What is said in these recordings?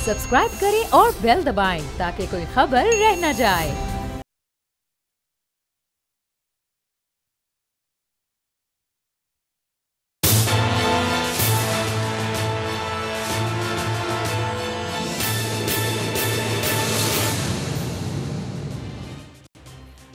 Subscribe करें और bell दबाएं ताकि कोई खबर रह न जाए।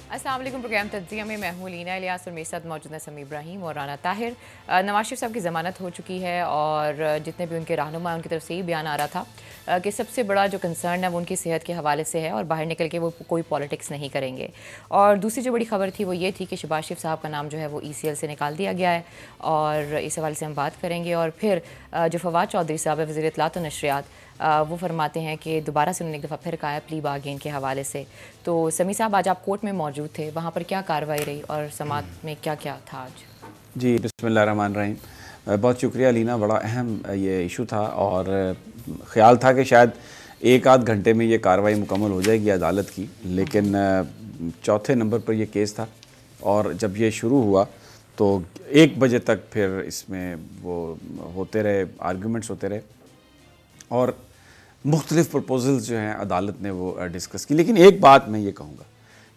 अस्सलाम वालेकुम। प्रोग्राम तज्जिया में मैं हूं लीना इलियास और मेरे साथ मौजूद है समी इब्राहिम और राना ताहिर। नवाज शरीफ साहब की ज़मानत हो चुकी है और जितने भी उनके रहनुमा उनकी तरफ से ही बयान आ रहा था कि सबसे बड़ा जो कंसर्न है वो उनकी सेहत के हवाले से है और बाहर निकल के वो कोई पॉलिटिक्स नहीं करेंगे। और दूसरी जो बड़ी खबर थी वो ये थी कि शहबाज शरीफ साहब का नाम जो है वो ECL से निकाल दिया गया है और इस हवाले से हम बात करेंगे। और फिर जो फवाद चौधरी साहब है वज़ीर इत्तलात व नशरियात, वो फरमाते हैं कि दोबारा से उन्होंने एक दफ़ा फिर कहा है प्ली बार्गेन के हवाले से। तो समी साहब, आज आप कोर्ट में मौजूद थे, वहाँ पर क्या कार्रवाई रही और समात में क्या क्या था आज? जी, बिस्मिल्लाहिर्रहमानिर्रहीम। बहुत शुक्रिया लीना, बड़ा अहम ये इशू था और ख़्याल था कि शायद एक आध घंटे में ये कार्रवाई मुकम्मल हो जाएगी अदालत की, लेकिन चौथे नंबर पर यह केस था और जब ये शुरू हुआ तो 1 बजे तक फिर इसमें वो होते रहे, आर्गूमेंट्स होते रहे और मुख्तलिफ़ प्रपोजल्स जो हैं अदालत ने वो डिस्कस की। लेकिन एक बात मैं ये कहूँगा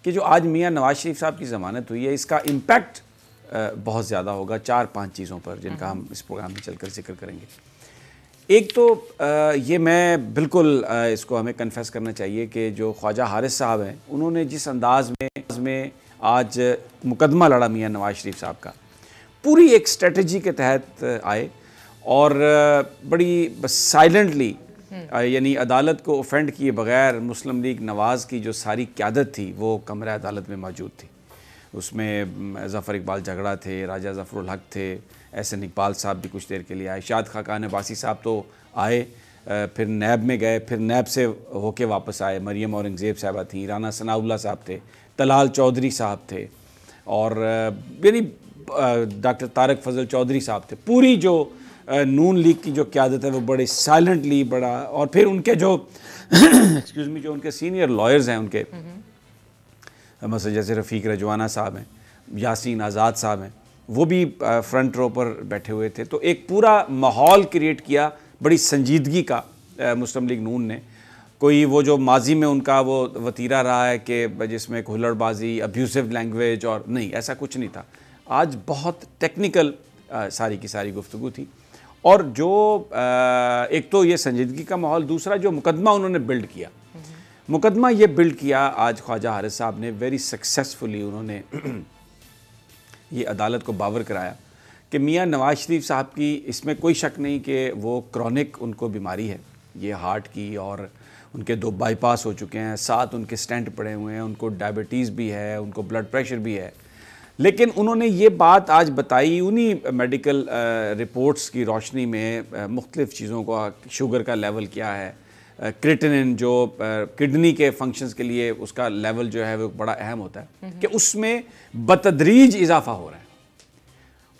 कि जो आज मियाँ नवाज शरीफ साहब की ज़मानत हुई है, इसका इम्पैक्ट बहुत ज़्यादा होगा 4-5 चीज़ों पर, जिनका हम इस प्रोग्राम में चलकर जिक्र करेंगे। एक तो ये मैं बिल्कुल इसको हमें कन्फेस करना चाहिए कि जो ख्वाजा हारिस साहब हैं, उन्होंने जिस अंदाज में आज मुकदमा लड़ा मियाँ नवाज शरीफ साहब का, पूरी एक स्ट्रेटजी के तहत आए और बड़ी साइलेंटली, यानी अदालत को ऑफेंड किए बगैर मुस्लिम लीग नवाज़ की जो सारी क़यादत थी वो कमरा अदालत में मौजूद थी। उसमें ज़फ़र इकबाल झगड़ा थे, राजा ज़फ़रुल हक थे, एहसन इकबाल साहब भी कुछ देर के लिए आए, शाद खाकान अब्बासी साहब तो आए, फिर नैब में गए, फिर नैब से होके वापस आए, मरियम औरंगज़ेब साहबा थी, राना सनाउल्लाह साहब थे, तलाल चौधरी साहब थे और यानी डॉक्टर तारक फजल चौधरी साहब थे। पूरी जो नून लीग की जो क़यादत है वो बड़े साइलेंटली बड़ा, और फिर उनके जो एक्सक्यूज़ मी, जो उनके सीनियर लॉयर्स हैं उनके, मतलब जैसे रफ़ीक रजवाना साहब हैं, यासीन आज़ाद साहब हैं, वो भी फ्रंट रो पर बैठे हुए थे। तो एक पूरा माहौल क्रिएट किया बड़ी संजीदगी का मुस्लिम लीग नून ने। कोई वो जो माजी में उनका वो वतीरा रहा है कि जिसमें हुल्लड़बाजी, अब्यूसिव लैंग्वेज, और नहीं, ऐसा कुछ नहीं था। आज बहुत टेक्निकल सारी की सारी गुफ्तगू थी और जो एक तो ये संजीदगी का माहौल, दूसरा जो मुकदमा उन्होंने बिल्ड किया, मुकदमा ये बिल्ड किया आज ख्वाजा हारिस साहब ने वेरी सक्सेसफुली। उन्होंने ये अदालत को बावर कराया कि मियाँ नवाज शरीफ साहब की इसमें कोई शक नहीं कि वो क्रॉनिक उनको बीमारी है, ये हार्ट की, और उनके 2 बाईपास हो चुके हैं, 7 उनके स्टेंट पड़े हुए हैं, उनको डायबिटीज़ भी है, उनको ब्लड प्रेशर भी है। लेकिन उन्होंने ये बात आज बताई उन्हीं मेडिकल रिपोर्ट्स की रोशनी में, मुख्तलिफ़ चीज़ों का, शुगर का लेवल क्या है, क्रिएटिनिन जो किडनी के फंक्शंस के लिए उसका लेवल जो है वो बड़ा अहम होता है, कि उसमें बतदरीज इजाफा हो रहा है।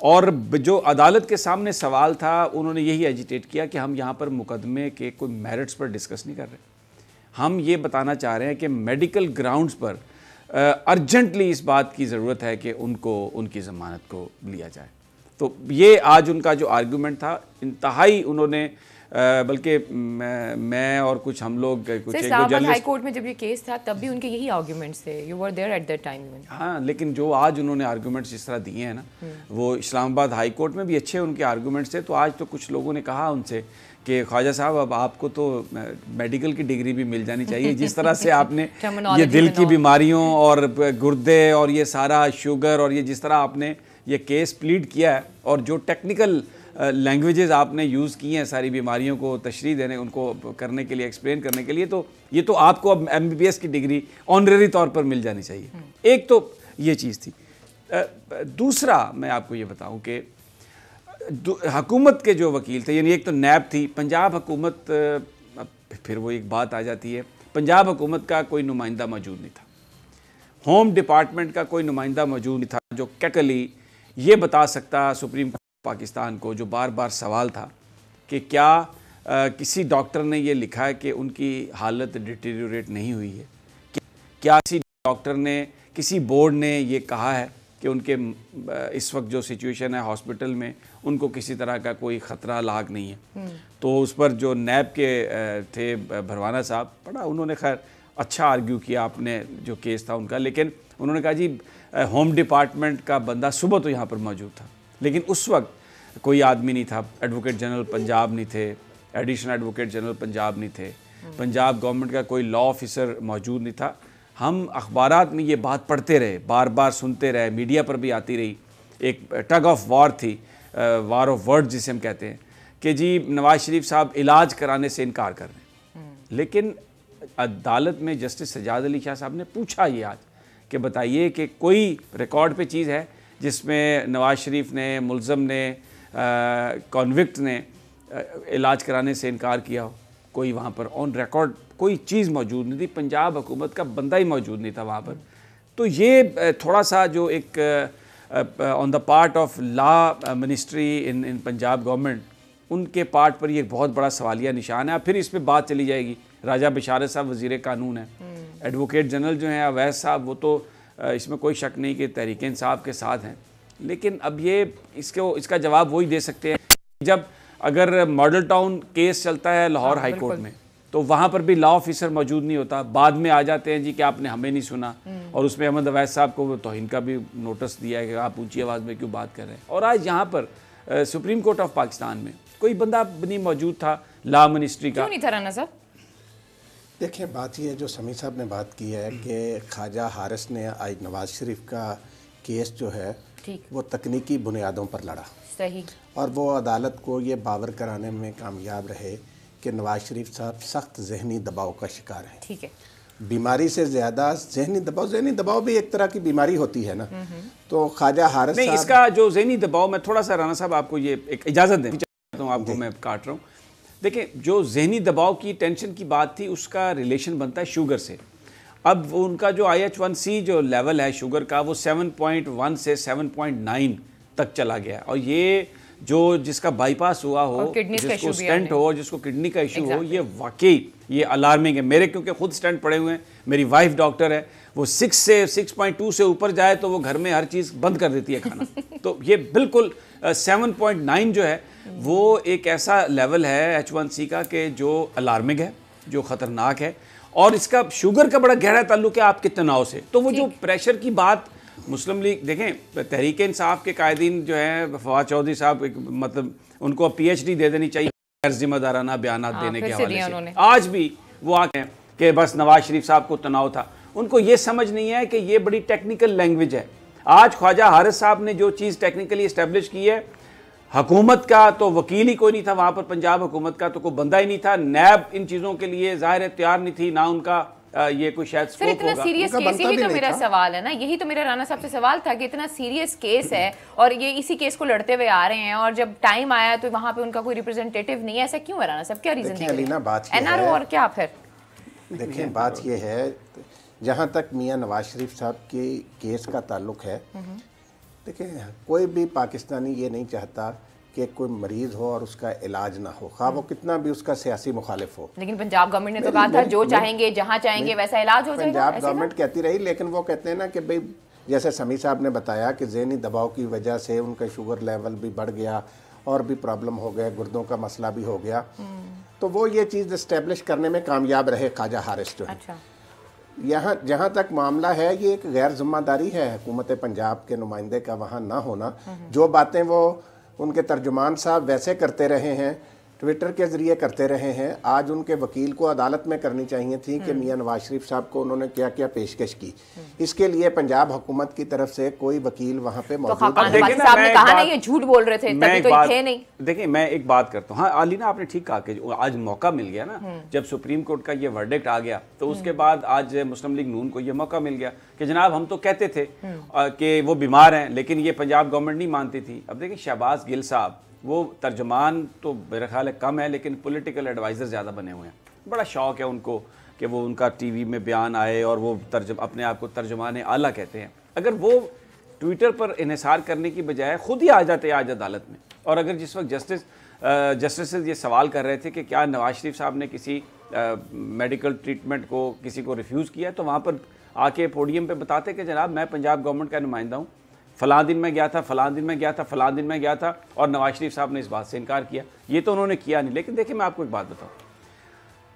और जो अदालत के सामने सवाल था, उन्होंने यही एजिटेट किया कि हम यहाँ पर मुकदमे के कोई मेरिट्स पर डिस्कस नहीं कर रहे, हम ये बताना चाह रहे हैं कि मेडिकल ग्राउंड्स पर अर्जेंटली इस बात की ज़रूरत है कि उनको उनकी ज़मानत को लिया जाए। तो ये आज उनका जो आर्गूमेंट था, इंतहाई उन्होंने बल्कि मैं और कुछ हम लोग कुछ एक दो जर्नलिस्ट, हाई कोर्ट में जब ये केस था तब भी उनके यही आर्गूमेंट्स थे, you were there at that time. हाँ, लेकिन जो आज उन्होंने आर्गूमेंट्स जिस तरह दिए हैं ना, वो इस्लामाबाद हाई कोर्ट में भी अच्छे उनके आर्गूमेंट्स थे। तो आज तो कुछ लोगों ने कहा उनसे कि ख्वाजा साहब, अब आपको तो मेडिकल की डिग्री भी मिल जानी चाहिए, जिस तरह से आपने ये दिल की बीमारियों और गुर्दे और ये सारा शुगर और ये जिस तरह आपने ये केस प्लीड किया है और जो टेक्निकल लैंग्वेजेस आपने यूज़ की हैं सारी बीमारियों को तशरीह देने, उनको करने के लिए, एक्सप्लेन करने के लिए, तो ये तो आपको अब MBBS की डिग्री ऑनरेरी तौर पर मिल जानी चाहिए। एक तो ये चीज़ थी। दूसरा मैं आपको ये बताऊं कि हुकूमत के जो वकील थे, यानी एक तो नैब थी, पंजाब हुकूमत, फिर वो एक बात आ जाती है, पंजाब हुकूमत का कोई नुमाइंदा मौजूद नहीं था, होम डिपार्टमेंट का कोई नुमाइंदा मौजूद नहीं था जो कैकली ये बता सकता सुप्रीम पाकिस्तान को, जो बार बार सवाल था कि क्या किसी डॉक्टर ने ये लिखा है कि उनकी हालत डिटेरियोरेट नहीं हुई है, क्या किसी डॉक्टर ने, किसी बोर्ड ने ये कहा है कि उनके इस वक्त जो सिचुएशन है हॉस्पिटल में, उनको किसी तरह का कोई ख़तरा लाक नहीं है। तो उस पर जो नैब के थे भरवाना साहब, बड़ा उन्होंने खैर अच्छा आर्ग्यू किया आपने जो केस था उनका, लेकिन उन्होंने कहा जी होम डिपार्टमेंट का बंदा सुबह तो यहाँ पर मौजूद था, लेकिन उस वक्त कोई आदमी नहीं था, एडवोकेट जनरल पंजाब नहीं थे, एडिशनल एडवोकेट जनरल पंजाब नहीं थे, पंजाब गवर्नमेंट का कोई लॉ ऑफिसर मौजूद नहीं था। हम अखबारात में ये बात पढ़ते रहे, बार बार सुनते रहे, मीडिया पर भी आती रही, एक टग ऑफ वॉर थी, वार ऑफ वर्ड जिसे हम कहते हैं, कि जी नवाज शरीफ साहब इलाज कराने से इनकार कर रहे हैं। लेकिन अदालत में जस्टिस सजाद अली शाह साहब ने पूछा ये आज कि बताइए कि कोई रिकॉर्ड पे चीज़ है जिसमें नवाज शरीफ ने, मुलज़म ने, कॉन्विक्ट ने इलाज कराने से इनकार किया हो? कोई वहाँ पर ऑन रिकॉर्ड कोई चीज़ मौजूद नहीं थी, पंजाब हुकूमत का बंदा ही मौजूद नहीं था वहाँ पर। तो ये थोड़ा सा जो एक on the part of law ministry in Punjab government, उनके पार्ट पर ये बहुत बड़ा सवालिया निशान है। फिर इस पर बात चली जाएगी, राजा बिशारत साहब वज़ीर कानून है, एडवोकेट जनरल जो हैं अवैस साहब, वो तो इसमें कोई शक नहीं कि तहरीक इंसाफ के साथ हैं। लेकिन अब ये इसका जवाब वही दे सकते हैं जब अगर मॉडल टाउन केस चलता है लाहौर हाई कोर्ट में, तो वहाँ पर भी लॉ ऑफिसर मौजूद नहीं होता, बाद में आ जाते हैं जी कि आपने हमें नहीं सुना, और उसमें अहमद अवैस साहब को तौहीन का भी नोटिस दिया है कि आप ऊंची आवाज़ में क्यों बात कर रहे हैं। और आज यहाँ पर सुप्रीम कोर्ट ऑफ पाकिस्तान में कोई बंदा नहीं मौजूद था लॉ मिनिस्ट्री का। क्यों नहीं था राना साहब? देखिए, बात यह है जो समी साहब ने बात की है कि ख्वाजा हारिस ने आज नवाज शरीफ का केस जो है वो तकनीकी बुनियादों पर लड़ा, सही, और वो अदालत को ये बावर कराने में कामयाब रहे कि नवाज शरीफ साहब सख्त जहनी दबाव का शिकार हैं। ठीक है, बीमारी से ज़्यादा जहनी दबाव भी एक तरह की बीमारी होती है ना। तो ख्वाजा हारिस नहीं, इसका जो जहनी दबाव, मैं थोड़ा सा राना साहब आपको ये एक इजाज़त दें चाहता हूँ, आपको मैं काट रहा हूँ। देखिए, जो जहनी दबाव की टेंशन की बात थी, उसका रिलेशन बनता है शुगर से। अब उनका जो IH1C जो लेवल है शुगर का, वो 7.1 से 7.9 तक चला गया, और ये जो जिसका बाईपास हुआ हो, जिसको स्टेंट हो, जिसको किडनी का इशू हो, ये वाकई ये अलार्मिंग है। मेरे क्योंकि खुद स्टेंट पड़े हुए हैं, मेरी वाइफ डॉक्टर है, वो 6.2 से ऊपर जाए तो वो घर में हर चीज़ बंद कर देती है खाना। तो ये बिल्कुल 7.9 जो है वो एक ऐसा लेवल है H1C का कि जो अलार्मिंग है, जो ख़तरनाक है, और इसका शुगर का बड़ा गहरा ताल्लुक है आपके तनाव से। तो वो जो प्रेशर की बात मुस्लिम लीग, देखें तहरीक इंसाफ के कायदीन जो है, फवाद चौधरी साहब, मतलब उनको PhD दे देनी चाहिए गैर जिम्मेदाराना बयान देने के हवाले से। आज भी वो आके हैं कि बस नवाज शरीफ साहब को तनाव था, उनको ये समझ नहीं है कि ये बड़ी टेक्निकल लैंग्वेज है। आज ख्वाजा हारिस साहब ने जो चीज़ टेक्निकली इस्टेब्लिश की है, हुकूमत का तो वकील ही कोई नहीं था वहाँ पर, पंजाब हुकूमत का तो कोई बंदा ही नहीं था, नैब इन चीज़ों के लिए ज़ाहिर है तैयार नहीं थी, ना उनका ये कोई शायद स्कोप होगा। इतना सीरियस केस, यही तो मेरा सवाल है ना, यही तो मेरा राना साहब से सवाल था कि इतना सीरियस केस है और ये इसी केस को लड़ते हुए आ रहे हैं, और जब टाइम आया तो वहाँ पे उनका कोई रिप्रेजेंटेटिव नहीं है। ऐसा क्यों है राना साहब, क्या रीजन है? NRO और क्या? फिर देखिए, बात ये है, जहाँ तक मियाँ नवाज शरीफ साहब के केस का ताल्लुक है, देखिए कोई भी पाकिस्तानी ये नहीं चाहता कि कोई मरीज हो और उसका इलाज ना हो, खा वो कितना भी उसका सियासी मुखालिफ हो। लेकिन पंजाब गवर्नमेंट ने तो कहा था जो चाहेंगे जहां चाहेंगे वैसा इलाज हो जाएगा। पंजाब गवर्नमेंट कहती रही, लेकिन वो कहते हैं ना कि भाई जैसे समी साहब ने बताया कि ज़हनी दबाव की वजह से उनका शुगर लेवल भी बढ़ गया और भी प्रॉब्लम हो गया, गुर्दों का मसला भी हो गया, तो वो ये चीज़ इस्टेब्लिश करने में कामयाब रहे ख्वाजा हारिस जो है। अच्छा, यहाँ जहाँ तक मामला है, ये एक गैर जिम्मेदारी है हुकूमत पंजाब के नुमाइंदे का वहाँ ना होना। जो बातें वो उनके तर्जुमान साहब वैसे करते रहे हैं, ट्विटर के ज़रिए करते रहे हैं, आज उनके वकील को अदालत में करनी चाहिए थी कि मियाँ नवाज शरीफ साहब को उन्होंने क्या क्या पेशकश की। इसके लिए पंजाब हुकूमत की तरफ से कोई वकील वहाँ पे मौजूद नहीं, झूठ बोल रहे थे, तभी तो थे नहीं। देखिए, मैं एक बात करता हूँ, हाँ आलिना आपने ठीक कहा कि आज मौका मिल गया ना, जब सुप्रीम कोर्ट का ये वर्डिक्ट आ गया, तो उसके बाद आज मुस्लिम लीग नून को ये मौका मिल गया कि जनाब हम तो कहते थे कि वो बीमार हैं, लेकिन ये पंजाब गवर्नमेंट नहीं मानती थी। अब देखिए, शहबाज गिल साहब, वो तर्जमान तो मेरा ख्याल है कम है, लेकिन पॉलिटिकल एडवाइज़र ज़्यादा बने हुए हैं। बड़ा शौक़ है उनको कि वो उनका टीवी में बयान आए, और वो अपने आप को तर्जमान आला कहते हैं। अगर वो ट्विटर पर इन्हिसार करने की बजाय खुद ही आ जाते आज अदालत में, और अगर जिस वक्त जस्टिस ये सवाल कर रहे थे कि क्या नवाज शरीफ साहब ने किसी मेडिकल ट्रीटमेंट को किसी को रिफ्यूज़ किया, तो वहाँ पर आके पोडियम पर बताते कि जनाब मैं पंजाब गवर्नमेंट का नुमाइंदा हूँ, फ़लाँ दिन में गया था, फ़लाँ दिन में गया था, फ़लाँ दिन में गया था, और नवाज शरीफ साहब ने इस बात से इनकार किया। ये तो उन्होंने किया नहीं। लेकिन देखिए, मैं आपको एक बात बताऊँ,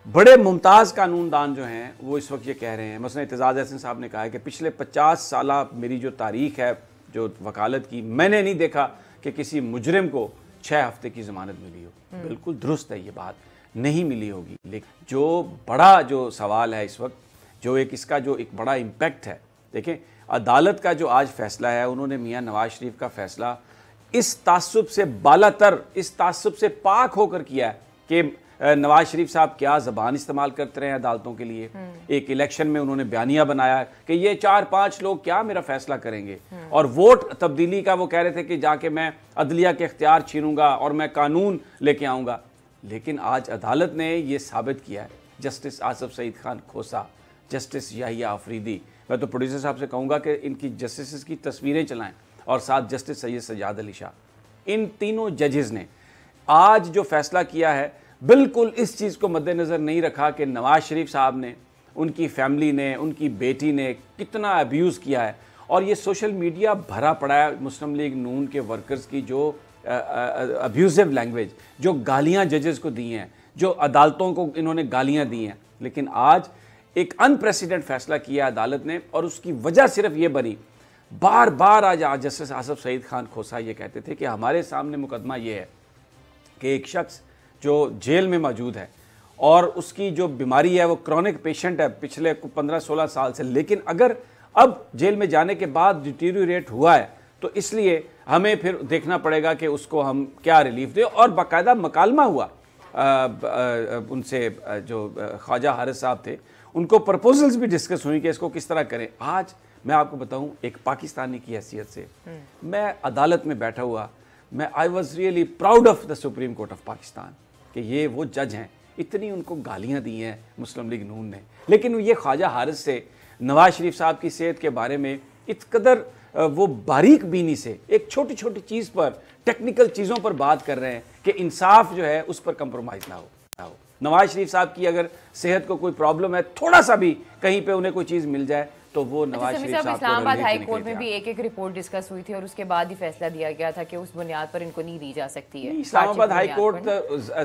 बड़े मुमताज़ कानूनदान जो हैं वो इस वक्त ये कह रहे हैं, मसलन एतजाज़ अहसन साहब ने कहा है कि पिछले 50 साल मेरी जो तारीख है जो वकालत की, मैंने नहीं देखा कि किसी मुजरिम को 6 हफ्ते की ज़मानत मिली हो। बिल्कुल दुरुस्त है, ये बात नहीं मिली होगी। लेकिन जो बड़ा जो सवाल है इस वक्त, जो एक इसका जो एक बड़ा इम्पैक्ट है, देखें अदालत का जो आज फैसला है, उन्होंने मियाँ नवाज शरीफ का फैसला इस तासुब से बालातर, इस तासुब से पाक होकर किया है कि नवाज शरीफ साहब क्या ज़बान इस्तेमाल करते रहे हैं अदालतों के लिए। एक इलेक्शन में उन्होंने बयानिया बनाया कि ये 4-5 लोग क्या मेरा फैसला करेंगे, और वोट तब्दीली का वो कह रहे थे कि जाके मैं अदलिया के इख्तियार छीनूंगा और मैं कानून लेके आऊँगा। लेकिन आज अदालत ने ये साबित किया है, जस्टिस आसिफ सईद खान खोसा, जस्टिस याहिया अफरीदी, मैं तो प्रोड्यूसर साहब से कहूँगा कि इनकी जस्टिस की तस्वीरें चलाएँ, और साथ जस्टिस सैयद सज्जाद अली शाह, इन तीनों जजेस ने आज जो फैसला किया है बिल्कुल इस चीज़ को मद्देनज़र नहीं रखा कि नवाज शरीफ साहब ने, उनकी फैमिली ने, उनकी बेटी ने कितना अब्यूज़ किया है। और ये सोशल मीडिया भरा पड़ा है मुस्लिम लीग नून के वर्कर्स की जो अब्यूज़िव लैंग्वेज, जो गालियाँ जजेस को दी हैं, जो अदालतों को इन्होंने गालियाँ दी हैं। लेकिन आज एक अनप्रेसिडेंट फैसला किया अदालत ने, और उसकी वजह सिर्फ ये बनी, बार बार आज जस्टिस आसिफ सईद खान खोसा ये कहते थे कि हमारे सामने मुकदमा ये है कि एक शख्स जो जेल में मौजूद है और उसकी जो बीमारी है वो क्रॉनिक पेशेंट है पिछले 15-16 साल से, लेकिन अगर अब जेल में जाने के बाद डिटीरियोरेट हुआ है तो इसलिए हमें फिर देखना पड़ेगा कि उसको हम क्या रिलीफ दें। और बाकायदा मकालमा हुआ उनसे, जो ख्वाजा हारिस साहब थे, उनको प्रपोजल्स भी डिस्कस हुई कि इसको किस तरह करें। आज मैं आपको बताऊं, एक पाकिस्तानी की हैसियत से मैं अदालत में बैठा हुआ, मैं I was really proud of the supreme court of Pakistan कि ये वो जज हैं। इतनी उनको गालियां दी हैं मुस्लिम लीग नून ने, लेकिन ये ख्वाजा हारिस से नवाज शरीफ साहब की सेहत के बारे में इस कदर वो बारीक बीनी से एक छोटी छोटी चीज़ पर, टेक्निकल चीज़ों पर बात कर रहे हैं कि इंसाफ जो है उस पर कंप्रोमाइज़ ना हो। नवाज शरीफ साहब की अगर सेहत को कोई प्रॉब्लम है, थोड़ा सा भी कहीं पे उन्हें कोई चीज़ मिल जाए तो वो नवाज शरीफ साहब इस्लामाबाद हाई कोर्ट में भी एक रिपोर्ट डिस्कस हुई थी और उसके बाद ही फैसला दिया गया था कि उस बुनियाद पर इनको नहीं दी जा सकती है। Islamabad high court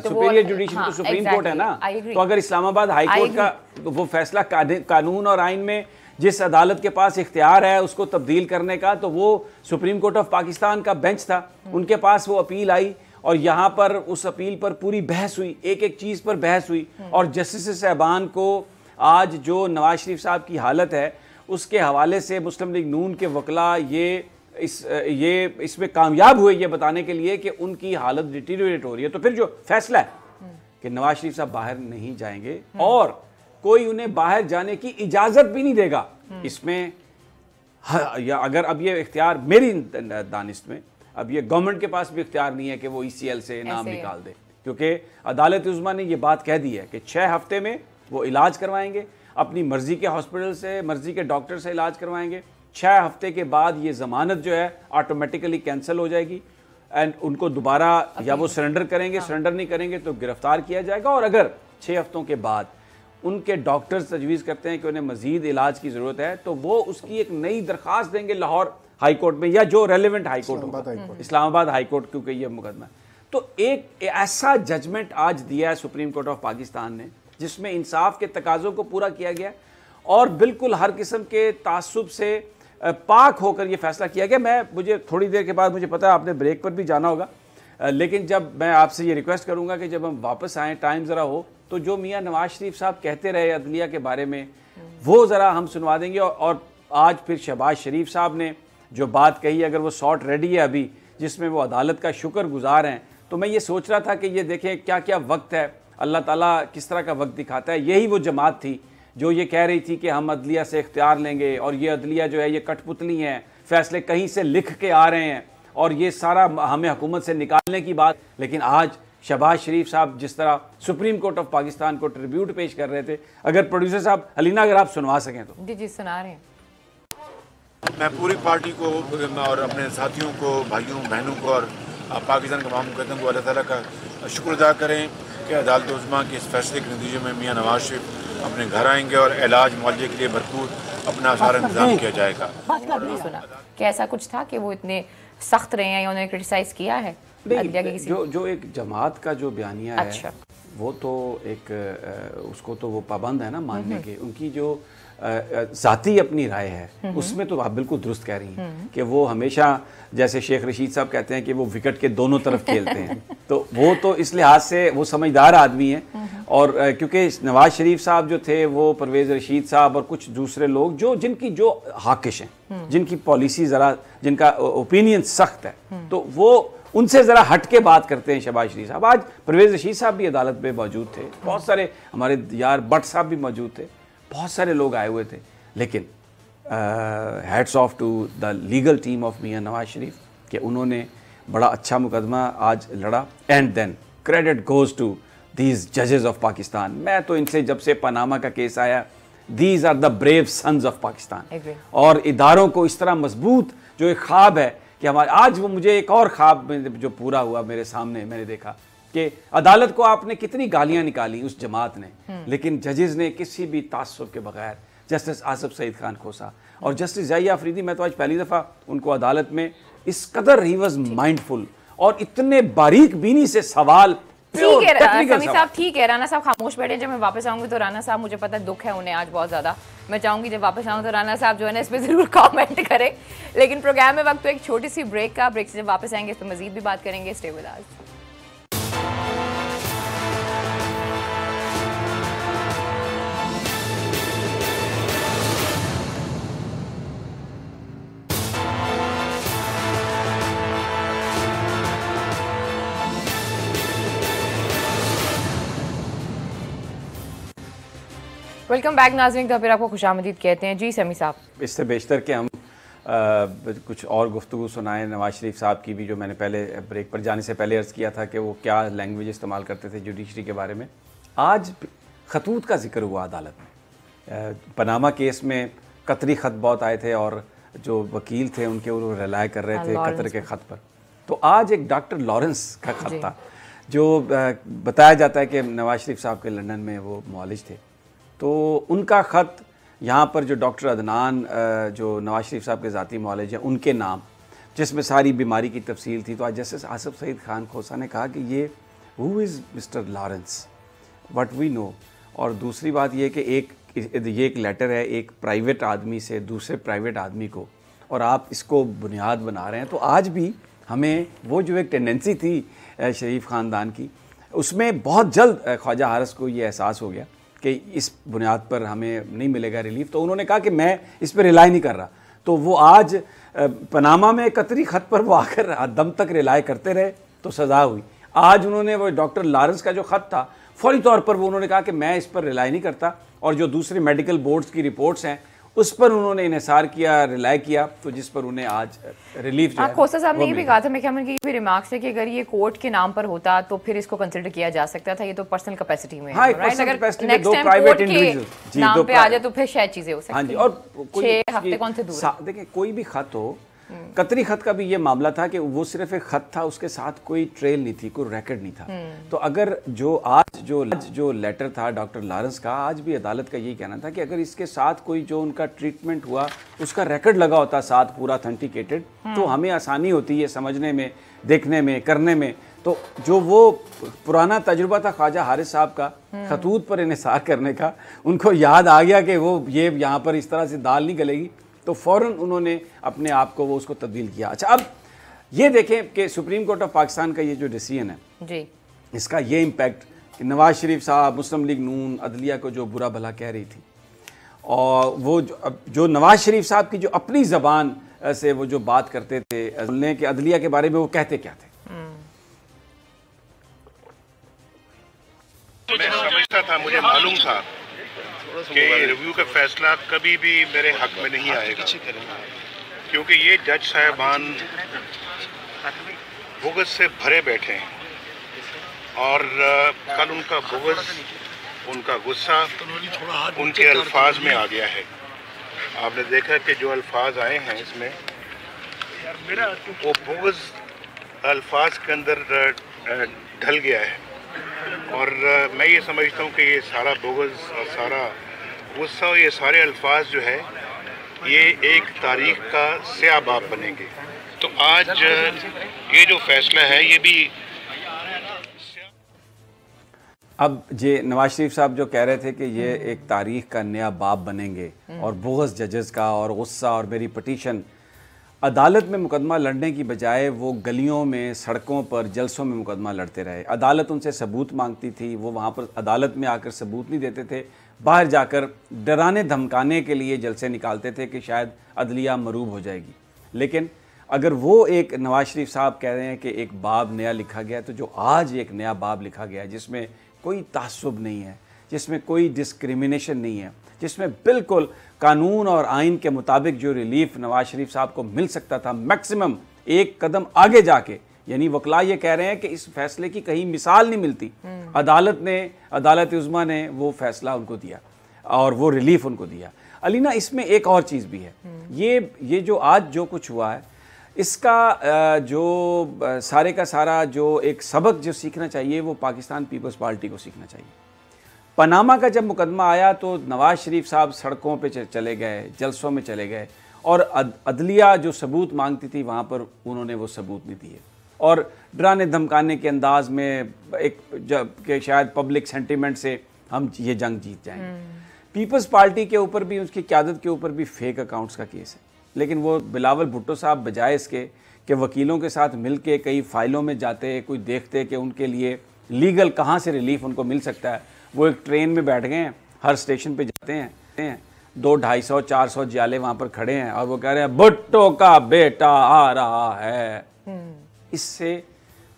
superior judicial तो सुप्रीम कोर्ट है ना, तो अगर इस्लामाबाद हाई कोर्ट का वो फैसला कानून और आइन में जिस अदालत के पास इख्तियार है उसको तब्दील करने का, तो वो सुप्रीम कोर्ट ऑफ पाकिस्तान का बेंच था, उनके पास वो अपील आई और यहाँ पर उस अपील पर पूरी बहस हुई, एक एक चीज़ पर बहस हुई। और जस्टिस साहबान को आज जो नवाज शरीफ साहब की हालत है उसके हवाले से मुस्लिम लीग नून के वकला ये इसमें कामयाब हुए ये बताने के लिए कि उनकी हालत डिटीरियोरेट हो रही है। तो फिर जो फैसला है कि नवाज शरीफ साहब बाहर नहीं जाएंगे और कोई उन्हें बाहर जाने की इजाज़त भी नहीं देगा, इसमें या अगर अब ये इख्तियार मेरी दानिश में अब ये गवर्नमेंट के पास भी इख्तियार नहीं है कि वो ECL से नाम निकाल दे, क्योंकि अदालत उज़्मा ने ये बात कह दी है कि 6 हफ्ते में वो इलाज करवाएंगे, अपनी मर्जी के हॉस्पिटल से, मर्जी के डॉक्टर से इलाज करवाएंगे। 6 हफ्ते के बाद ये ज़मानत जो है ऑटोमेटिकली कैंसिल हो जाएगी एंड उनको दोबारा या वो सरेंडर करेंगे, सरेंडर नहीं करेंगे तो गिरफ्तार किया जाएगा। और अगर 6 हफ्तों के बाद उनके डॉक्टर्स तजवीज़ करते हैं कि उन्हें मज़ीद इलाज की ज़रूरत है तो वो उसकी एक नई दरख्वास्त देंगे लाहौर हाई कोर्ट में या जो रेलिवेंट हाई कोर्ट होगा, इस्लामाबाद हाई कोर्ट, क्योंकि ये मुकदमा है। तो एक ऐसा जजमेंट आज दिया है सुप्रीम कोर्ट ऑफ पाकिस्तान ने जिसमें इंसाफ के तकाज़ों को पूरा किया गया और बिल्कुल हर किस्म के तासुब से पाक होकर ये फैसला किया गया। मुझे थोड़ी देर के बाद, मुझे पता है आपने ब्रेक पर भी जाना होगा, लेकिन जब मैं आपसे ये रिक्वेस्ट करूँगा कि जब हम वापस आएँ, टाइम ज़रा हो, तो जो मियाँ नवाज शरीफ साहब कहते रहे अदलिया के बारे में वो ज़रा हम सुनवा देंगे। और आज फिर शहबाज शरीफ साहब ने जो बात कही, अगर वो शॉट रेडी है अभी जिसमें वो अदालत का शुक्रगुजार हैं, तो मैं ये सोच रहा था कि ये देखें क्या क्या वक्त है, अल्लाह ताला किस तरह का वक्त दिखाता है। यही वो जमात थी जो ये कह रही थी कि हम अदलिया से इख्तियार लेंगे और ये अदलिया जो है ये कठपुतली हैं, फैसले कहीं से लिख के आ रहे हैं और ये सारा हमें हुकूमत से निकालने की बात। लेकिन आज शहबाज शरीफ साहब जिस तरह सुप्रीम कोर्ट ऑफ पाकिस्तान को ट्रिब्यूट पेश कर रहे थे, अगर प्रोड्यूसर साहब हलीना अगर आप सुनवा सकें तो। जी सुना रहे हैं। मैं पूरी पार्टी को और अपने साथियों को, भाइयों बहनों को और पाकिस्तान के तमाम मुकदम को अल्लाह ताला का शुक्र अदा करें कि अदालत उज़्मा के इस फैसले के नतीजे में मियाँ नवाज शरीफ अपने घर आएंगे और इलाज मुआवजे के लिए भरपूर अपना सारा इंतजाम किया जाएगा। सुना कि ऐसा कुछ था कि वो इतने सख्त रहे हैं या उन्होंने क्रिटिसाइज किया है अदलिया के किसी? जो एक जमात का जो बयानिया अच्छा। है वो तो एक उसको तो वो पाबंद है ना मानने के। उनकी जो ज़ाती अपनी राय है उसमें तो आप बिल्कुल दुरुस्त कह रही हैं कि वो हमेशा जैसे शेख रशीद साहब कहते हैं कि वो विकेट के दोनों तरफ खेलते हैं तो वो तो इस लिहाज से वो समझदार आदमी हैं। और क्योंकि नवाज शरीफ साहब जो थे वो परवेज़ रशीद साहब और कुछ दूसरे लोग जिनकी जो हाकिश हैं, जिनकी पॉलिसी ज़रा जिनका ओपिनियन सख्त है तो वो उनसे ज़रा हट के बात करते हैं शहबाज शरीफ साहब। आज परवेज़ रशीद साहब भी अदालत में मौजूद थे, बहुत सारे हमारे यार भट्ट साहब भी मौजूद थे, बहुत सारे लोग आए हुए थे। लेकिन hats off to the legal team of मियां नवाज शरीफ कि उन्होंने बड़ा अच्छा मुकदमा आज लड़ा। And then credit goes to these जजेस ऑफ पाकिस्तान। मैं तो इनसे जब से पनामा का केस आया, these are the brave sons of Pakistan. और इदारों को इस तरह मजबूत जो एक ख्वाब है कि हमारे आज वो मुझे एक और ख्वाब जो पूरा हुआ मेरे सामने, मैंने देखा कि अदालत को आपने कितनी गालियां निकाली उस जमात ने, लेकिन जजेस ने किसी भी तासुब के बगैर जस्टिस आसिफ सईद खान खोसा और जस्टिस जाहिया अफरीदी, मैं तो आज पहली दफ़ा उनको अदालत में इस कदर ही वॉज माइंडफुल और इतने बारीक बीनी से सवाल। ठीक है समी साहब, ठीक है। राना साहब खामोश बैठे। जब मैं वापस आऊंगी तो राना साहब, मुझे पता है दुख है उन्हें आज बहुत ज़्यादा, मैं चाहूंगी जब वापस आऊँ तो राना साहब जो है ना इस पर ज़रूर कमेंट करें। लेकिन प्रोग्राम में वक्त तो एक छोटी सी ब्रेक का, ब्रेक से जब वापस आएंगे इस पर मजीद भी बात करेंगे। Stay with us. Welcome back नाज़रीन, तो फिर आपको खुशामदीद कहते हैं। जी समी साहब, इससे बेशतर कि हम कुछ और गुफ्तगू सुनाएं नवाज शरीफ साहब की भी, जो मैंने पहले ब्रेक पर जाने से पहले अर्ज़ किया था कि वो क्या लैंग्वेज इस्तेमाल करते थे जुडिशरी के बारे में। आज खतूत का जिक्र हुआ अदालत में। पनामा केस में कतरी ख़त बहुत आए थे और जो वकील थे उनके वो रिलाय कर रहे थे कतर के ख़त पर। तो आज एक डॉक्टर लॉरेंस का ख़त था जो बताया जाता है कि नवाज शरीफ साहब के लंदन में वो मुआलिज थे। तो उनका ख़त यहाँ पर जो डॉक्टर अदनान जो नवाज शरीफ साहब के ज़ाती मुआलिज हैं उनके नाम, जिसमें सारी बीमारी की तफसील थी। तो आज जस्टिस आसिफ सईद खान खोसा ने कहा कि ये who is mister Lawrence, what we know. और दूसरी बात ये कि ये एक लेटर है एक प्राइवेट आदमी से दूसरे प्राइवेट आदमी को, और आप इसको बुनियाद बना रहे हैं। तो आज भी हमें वो जो एक टेंडेंसी थी शरीफ ख़ानदान की, उसमें बहुत जल्द ख्वाजा हारिस को ये एहसास हो गया कि इस बुनियाद पर हमें नहीं मिलेगा रिलीफ। तो उन्होंने कहा कि मैं इस पर रिलाई नहीं कर रहा। तो वो आज पनामा में कतरी ख़त पर वो आकर दम तक रिलाई करते रहे तो सज़ा हुई। आज उन्होंने वो डॉक्टर लॉरेंस का जो ख़त था फौरी तौर पर वो उन्होंने कहा कि मैं इस पर रिलाई नहीं करता, और जो दूसरे मेडिकल बोर्ड्स की रिपोर्ट्स हैं उस पर उन्होंने इन्हिसार किया, रिलाई किया, तो जिस पर उन्हें आज रिलीफ जो है। खोसा साहब ने ये भी कहा था, मैं क्या ये भी रिमार्क्स है कि अगर ये कोर्ट के नाम पर होता तो फिर इसको कंसिडर किया जा सकता था। ये तो पर्सनल कैपेसिटी में है, राइट? अगर नेक्स्ट टाइम कोर्ट के नाम पे आ जाए तो फिर शायद चीजें हो सकती हैं। हाँ जी, और 6 हफ्ते कौन से दूर। देखिए कोई भी खत हो, कतरी खत का भी ये मामला था कि वो सिर्फ एक खत था, उसके साथ कोई ट्रेल नहीं थी, कोई रिकॉर्ड नहीं था। तो अगर जो लेटर था डॉक्टर लॉरेंस का, आज भी अदालत का यही कहना था कि अगर इसके साथ कोई जो उनका ट्रीटमेंट हुआ उसका रिकॉर्ड लगा होता साथ पूरा ऑथेंटिकेटेड, तो हमें आसानी होती है समझने में, देखने में, करने में। तो जो वो पुराना तजुर्बा था ख्वाजा हारिस साहब का खतूत पर इन्हिसार करने का, उनको याद आ गया कि वो ये यहाँ पर इस तरह से दाल नहीं गलेगी, तो फ़ौरन उन्होंने अपने आप को वो उसको तब्दील किया। अच्छा, अब ये देखें कि सुप्रीम कोर्ट ऑफ पाकिस्तान का ये जो डिसीजन है जी, इसका ये इम्पैक्ट कि नवाज शरीफ साहब मुस्लिम लीग नून अदलिया को जो बुरा भला कह रही थी, और वो जो नवाज शरीफ साहब की जो अपनी ज़बान से वो जो बात करते थे बोलने के अदलिया के बारे में, वो कहते क्या थे? मैं समझता था, मुझे मालूम था कि रिव्यू का फैसला कभी भी मेरे हक में नहीं आएगा, क्योंकि ये जज साहबान बुग़्ज़ से भरे बैठे हैं और कल उनका बुग़्ज़, उनका गुस्सा उनके अल्फाज में आ गया है। आपने देखा कि जो अल्फाज आए हैं इसमें, वो बुग़्ज़ अल्फाज के अंदर ढल गया है। और मैं ये समझता हूँ कि ये सारा बुग़्ज़ और सारा गुस्सा और ये सारे अल्फाज जो है ये एक तारीख का स्याह बाब बनेंगे। तो आज ये जो फैसला है ये भी अब ये नवाज शरीफ साहब जो कह रहे थे कि ये एक तारीख का नया बाब बनेंगे और बुग़्ज़ जजेस का और गुस्सा और मेरी पटिशन, अदालत में मुकदमा लड़ने की बजाय वो गलियों में, सड़कों पर, जलसों में मुकदमा लड़ते रहे। अदालत उनसे सबूत मांगती थी, वो वहाँ पर अदालत में आकर सबूत नहीं देते थे, बाहर जाकर डराने धमकाने के लिए जलसे निकालते थे कि शायद अदलिया मरूब हो जाएगी। लेकिन अगर वो एक नवाज शरीफ साहब कह रहे हैं कि एक बाब नया लिखा गया, तो जो आज एक नया बाब लिखा गया है जिसमें कोई तासुब नहीं है, जिसमें कोई डिस्क्रिमिनेशन नहीं है, जिसमें बिल्कुल कानून और आइन के मुताबिक जो रिलीफ नवाज शरीफ साहब को मिल सकता था मैक्सिमम एक कदम आगे जाके, यानी वकला ये कह रहे हैं कि इस फैसले की कहीं मिसाल नहीं मिलती। अदालत उज़्मा ने वो फैसला उनको दिया और वो रिलीफ उनको दिया। अलीना, इसमें एक और चीज़ भी है, ये जो आज जो कुछ हुआ है इसका जो सारे का सारा जो एक सबक जो सीखना चाहिए वो पाकिस्तान पीपल्स पार्टी को सीखना चाहिए। पनामा का जब मुकदमा आया तो नवाज शरीफ साहब सड़कों पे चले गए, जलसों में चले गए और अदलिया जो सबूत मांगती थी वहाँ पर उन्होंने वो सबूत नहीं दिए और डराने धमकाने के अंदाज में एक कि शायद पब्लिक सेंटिमेंट से हम ये जंग जीत जाएंगे। पीपल्स पार्टी के ऊपर भी, उसकी क़यादत के ऊपर भी फेक अकाउंट्स का केस है, लेकिन वो बिलावल भुट्टो साहब बजाय इसके कि वकीलों के साथ मिल के कई फाइलों में जाते, कोई देखते कि उनके लिए लीगल कहाँ से रिलीफ उनको मिल सकता है, वो एक ट्रेन में बैठ गए हैं, हर स्टेशन पे जाते हैं, 200-250-400 जियाले वहाँ पर खड़े हैं और वो कह रहे हैं भुट्टो का बेटा आ रहा है। इससे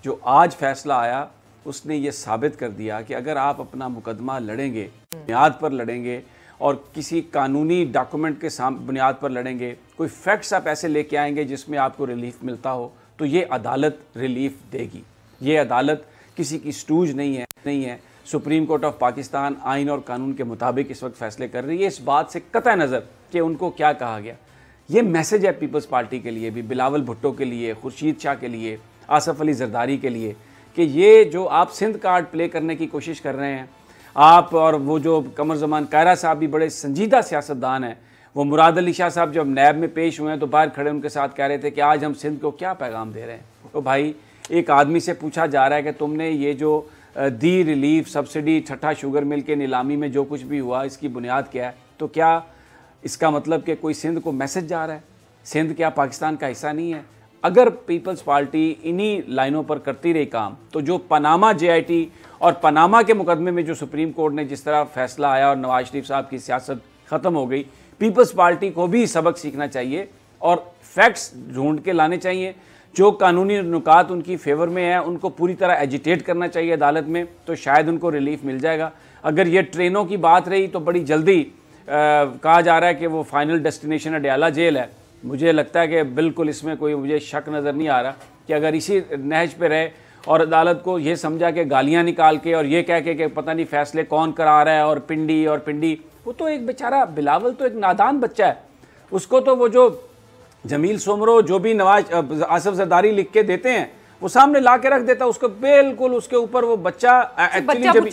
जो आज फैसला आया उसने ये साबित कर दिया कि अगर आप अपना मुकदमा लड़ेंगे, बुनियाद पर लड़ेंगे और किसी कानूनी डॉक्यूमेंट के बुनियाद पर लड़ेंगे, कोई फैक्ट्स आप ऐसे लेके आएंगे जिसमें आपको रिलीफ मिलता हो, तो ये अदालत रिलीफ देगी। ये अदालत किसी की स्टूज नहीं है। सुप्रीम कोर्ट ऑफ पाकिस्तान आइन और कानून के मुताबिक इस वक्त फैसले कर रही है, इस बात से कतई नज़र कि उनको क्या कहा गया। ये मैसेज है पीपल्स पार्टी के लिए भी, बिलावल भुट्टो के लिए, खुर्शीद शाह के लिए, आसफ अली जरदारी के लिए, कि ये जो आप सिंध कार्ड प्ले करने की कोशिश कर रहे हैं आप, और वो जो कमर ज़मान कायरा साहब भी बड़े संजीदा सियासतदान हैं, वो मुराद अली शाह साहब जब नैब में पेश हुए हैं तो बाहर खड़े उनके साथ कह रहे थे कि आज हम सिंध को क्या पैगाम दे रहे हैं। तो भाई, एक आदमी से पूछा जा रहा है कि तुमने ये जो दी रिलीफ, सब्सिडी, ठट्ठा शुगर मिल के नीलामी में जो कुछ भी हुआ इसकी बुनियाद क्या है, तो क्या इसका मतलब कि कोई सिंध को मैसेज जा रहा है? सिंध क्या पाकिस्तान का हिस्सा नहीं है? अगर पीपल्स पार्टी इन्हीं लाइनों पर करती रही काम, तो जो पनामा JIT और पनामा के मुकदमे में जो सुप्रीम कोर्ट ने जिस तरह फैसला आया और नवाज शरीफ साहब की सियासत ख़त्म हो गई, पीपल्स पार्टी को भी सबक सीखना चाहिए और फैक्ट्स ढूंढ के लाने चाहिए। जो कानूनी नुकात उनकी फेवर में है उनको पूरी तरह एजिटेट करना चाहिए अदालत में, तो शायद उनको रिलीफ मिल जाएगा। अगर ये ट्रेनों की बात रही तो बड़ी जल्दी कहा जा रहा है कि वो फाइनल डेस्टिनेशन अडयाला जेल है। मुझे लगता है कि बिल्कुल इसमें कोई मुझे शक नज़र नहीं आ रहा कि अगर इसी नहज पे रहे और अदालत को ये समझा कि गालियाँ निकाल के और ये कह के कि पता नहीं फैसले कौन करा रहा है और पिंडी, वो तो एक बेचारा बिलावल तो एक नादान बच्चा है, उसको तो वो जो जमील सोमरो जो भी नवाज आसफ जरदारी लिख के देते हैं वो सामने ला के रख देता, उसको बिल्कुल उसके ऊपर वो बच्चा